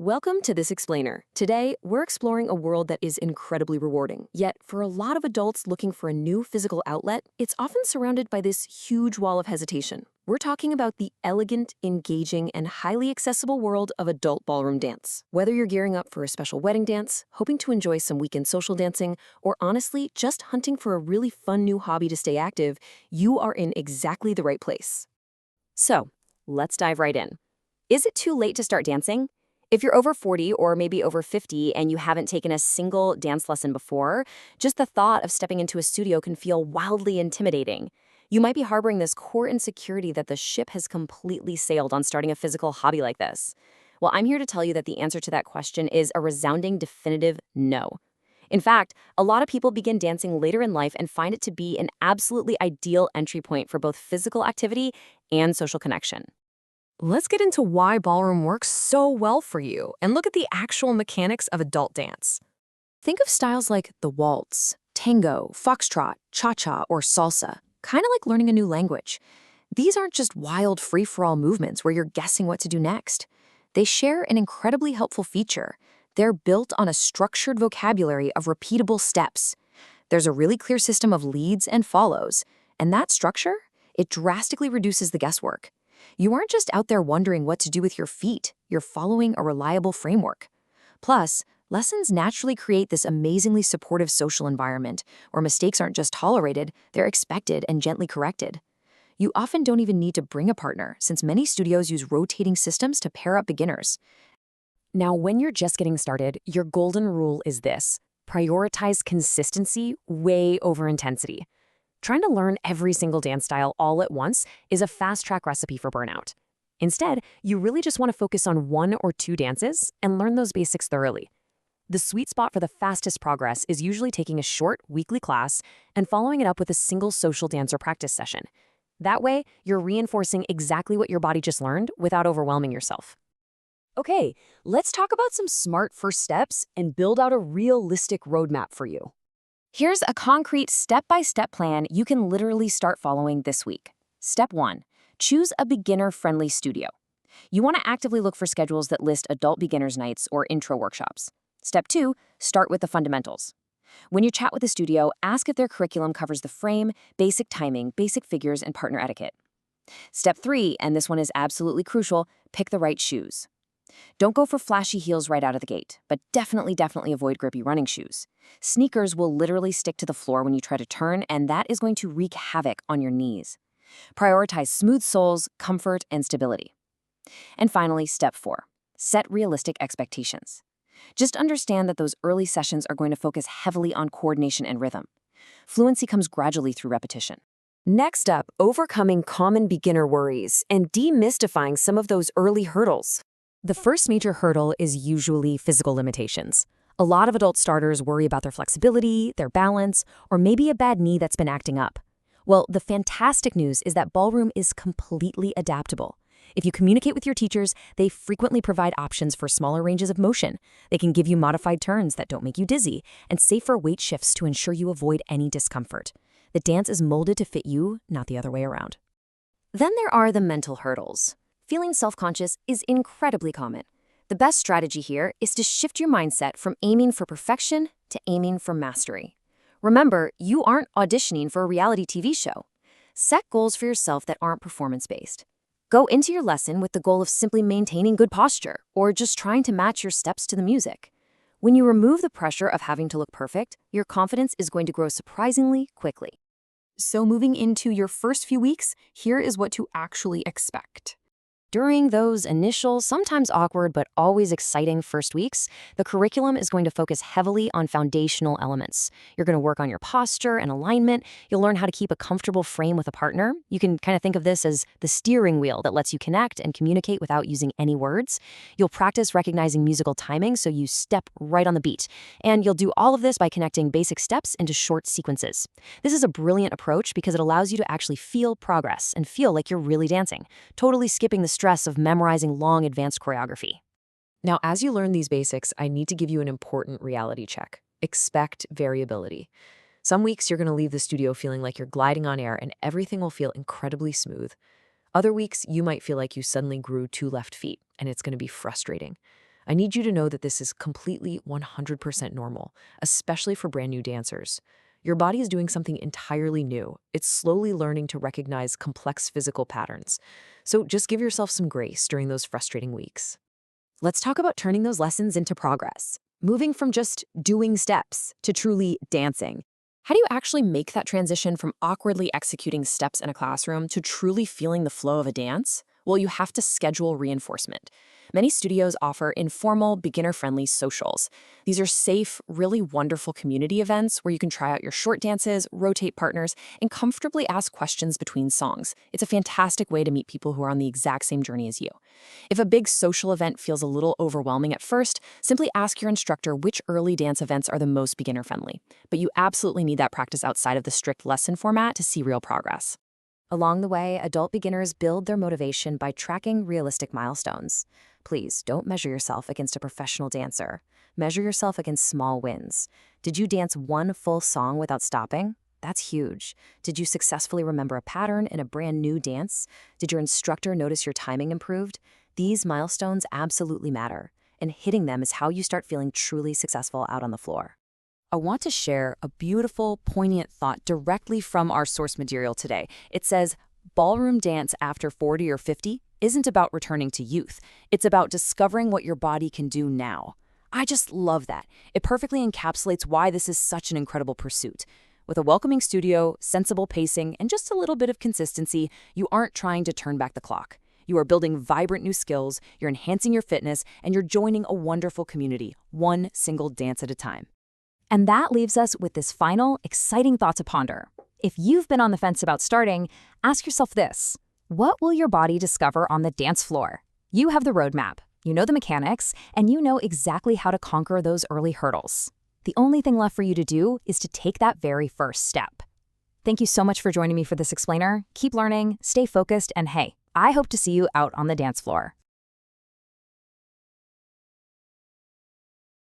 Welcome to This Explainer. Today, we're exploring a world that is incredibly rewarding. Yet, for a lot of adults looking for a new physical outlet, it's often surrounded by this huge wall of hesitation. We're talking about the elegant, engaging, and highly accessible world of adult ballroom dance. Whether you're gearing up for a special wedding dance, hoping to enjoy some weekend social dancing, or honestly, just hunting for a really fun new hobby to stay active, you are in exactly the right place. So, let's dive right in. Is it too late to start dancing? If you're over 40 or maybe over 50 and you haven't taken a single dance lesson before, just the thought of stepping into a studio can feel wildly intimidating. You might be harboring this core insecurity that the ship has completely sailed on starting a physical hobby like this. Well, I'm here to tell you that the answer to that question is a resounding, definitive no. In fact, a lot of people begin dancing later in life and find it to be an absolutely ideal entry point for both physical activity and social connection. Let's get into why ballroom works so well for you and look at the actual mechanics of adult dance. Think of styles like the waltz, tango, foxtrot, cha-cha, or salsa, kind of like learning a new language. These aren't just wild free-for-all movements where you're guessing what to do next. They share an incredibly helpful feature. They're built on a structured vocabulary of repeatable steps. There's a really clear system of leads and follows, and that structure, it drastically reduces the guesswork. You aren't just out there wondering what to do with your feet, you're following a reliable framework. Plus, lessons naturally create this amazingly supportive social environment where mistakes aren't just tolerated, they're expected and gently corrected. You often don't even need to bring a partner, since many studios use rotating systems to pair up beginners. Now, when you're just getting started, your golden rule is this: prioritize consistency way over intensity. Trying to learn every single dance style all at once is a fast-track recipe for burnout. Instead, you really just want to focus on one or two dances and learn those basics thoroughly. The sweet spot for the fastest progress is usually taking a short, weekly class and following it up with a single social dance or practice session. That way, you're reinforcing exactly what your body just learned without overwhelming yourself. Okay, let's talk about some smart first steps and build out a realistic roadmap for you. Here's a concrete step-by-step plan you can literally start following this week. Step 1. Choose a beginner-friendly studio. You want to actively look for schedules that list adult beginners nights or intro workshops. Step 2. Start with the fundamentals. When you chat with a studio, ask if their curriculum covers the frame, basic timing, basic figures, and partner etiquette. Step 3, and this one is absolutely crucial, pick the right shoes. Don't go for flashy heels right out of the gate, but definitely avoid grippy running shoes. Sneakers will literally stick to the floor when you try to turn, and that is going to wreak havoc on your knees. Prioritize smooth soles, comfort, and stability. And finally, step 4. Set realistic expectations. Just understand that those early sessions are going to focus heavily on coordination and rhythm. Fluency comes gradually through repetition. Next up, overcoming common beginner worries and demystifying some of those early hurdles. The first major hurdle is usually physical limitations. A lot of adult starters worry about their flexibility, their balance, or maybe a bad knee that's been acting up. Well, the fantastic news is that Ballroom is completely adaptable. If you communicate with your teachers, they frequently provide options for smaller ranges of motion. They can give you modified turns that don't make you dizzy, and safer weight shifts to ensure you avoid any discomfort. The dance is molded to fit you, not the other way around. Then there are the mental hurdles. Feeling self-conscious is incredibly common. The best strategy here is to shift your mindset from aiming for perfection to aiming for mastery. Remember, you aren't auditioning for a reality TV show. Set goals for yourself that aren't performance-based. Go into your lesson with the goal of simply maintaining good posture or just trying to match your steps to the music. When you remove the pressure of having to look perfect, your confidence is going to grow surprisingly quickly. So moving into your first few weeks, here is what to actually expect. During those initial, sometimes awkward, but always exciting first weeks, the curriculum is going to focus heavily on foundational elements. You're going to work on your posture and alignment. You'll learn how to keep a comfortable frame with a partner. You can kind of think of this as the steering wheel that lets you connect and communicate without using any words. You'll practice recognizing musical timing so you step right on the beat. And you'll do all of this by connecting basic steps into short sequences. This is a brilliant approach because it allows you to actually feel progress and feel like you're really dancing, totally skipping the stress of memorizing long advanced choreography. Now, as you learn these basics, I need to give you an important reality check. Expect variability. Some weeks you're going to leave the studio feeling like you're gliding on air and everything will feel incredibly smooth. Other weeks you might feel like you suddenly grew 2 left feet and it's going to be frustrating. I need you to know that this is completely 100% normal, especially for brand new dancers. Your body is doing something entirely new. It's slowly learning to recognize complex physical patterns. So just give yourself some grace during those frustrating weeks. Let's talk about turning those lessons into progress, moving from just doing steps to truly dancing. How do you actually make that transition from awkwardly executing steps in a classroom to truly feeling the flow of a dance? Well, you have to schedule reinforcement. Many studios offer informal, beginner-friendly socials. These are safe, really wonderful community events where you can try out your short dances, rotate partners, and comfortably ask questions between songs. It's a fantastic way to meet people who are on the exact same journey as you. If a big social event feels a little overwhelming at first, simply ask your instructor which early dance events are the most beginner-friendly. But you absolutely need that practice outside of the strict lesson format to see real progress. Along the way, adult beginners build their motivation by tracking realistic milestones. Please don't measure yourself against a professional dancer. Measure yourself against small wins. Did you dance one full song without stopping? That's huge. Did you successfully remember a pattern in a brand new dance? Did your instructor notice your timing improved? These milestones absolutely matter, and hitting them is how you start feeling truly successful out on the floor. I want to share a beautiful, poignant thought directly from our source material today. It says, ballroom dance after 40 or 50 isn't about returning to youth. It's about discovering what your body can do now. I just love that. It perfectly encapsulates why this is such an incredible pursuit. With a welcoming studio, sensible pacing, and just a little bit of consistency, you aren't trying to turn back the clock. You are building vibrant new skills, you're enhancing your fitness, and you're joining a wonderful community, one single dance at a time. And that leaves us with this final, exciting thought to ponder. If you've been on the fence about starting, ask yourself this: what will your body discover on the dance floor? You have the roadmap, you know the mechanics, and you know exactly how to conquer those early hurdles. The only thing left for you to do is to take that very first step. Thank you so much for joining me for this explainer. Keep learning, stay focused, and hey, I hope to see you out on the dance floor.